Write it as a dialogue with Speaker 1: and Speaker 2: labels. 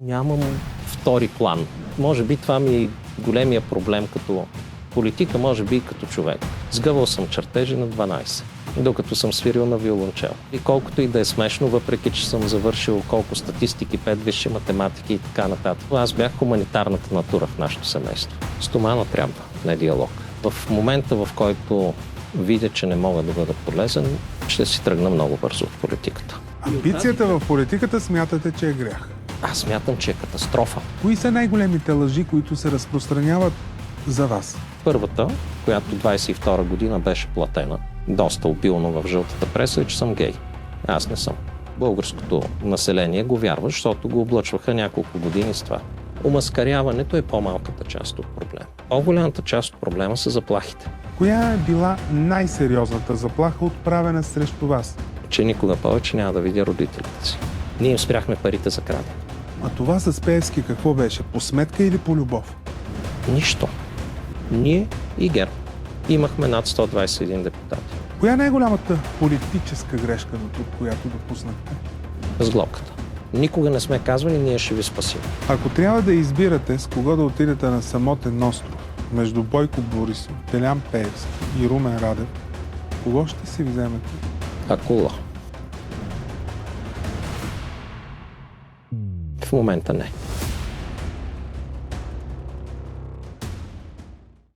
Speaker 1: Нямам втори план. Може би това ми е големия проблем като политика, може би и като човек. Сгъвал съм чертежи на 12, докато съм свирил на виолончел. И колкото и да е смешно, въпреки че съм завършил колко статистики, 5 висши математики и така нататък, аз бях хуманитарната натура в нашето семейство. Стомана трябва, не диалог. В момента, в който видя, че не мога да бъда полезен, ще си тръгна много бързо от политиката.
Speaker 2: Амбицията в политиката смятате, че е грях?
Speaker 1: Аз смятам, че е катастрофа.
Speaker 2: Кои са най-големите лъжи, които се разпространяват за вас?
Speaker 1: Първата, която 22 година беше платена доста обилно в жълтата преса, е, че съм гей. Аз не съм. Българското население го вярва, защото го облъчваха няколко години с това. Омаскаряването е по-малката част от проблема. По-голямата част от проблема са заплахите.
Speaker 2: Коя е била най-сериозната заплаха, отправена срещу вас?
Speaker 1: Че никога повече няма да видя родителите си. Ние им спряхме парите за крадене.
Speaker 2: А това с Пеевски какво беше? По сметка или по любов?
Speaker 1: Нищо. Ние и ГЕРБ имахме над 121 депутати.
Speaker 2: Коя е най-голямата политическа грешка до тук, която допуснахте?
Speaker 1: Сглобката. Никога не сме казвали, ние ще ви спасим.
Speaker 2: Ако трябва да избирате с кого да отидете на самотен остров, между Бойко Борисов, Делян Пеевски и Румен Радев, кого ще си вземете?
Speaker 1: Акула. В момента не.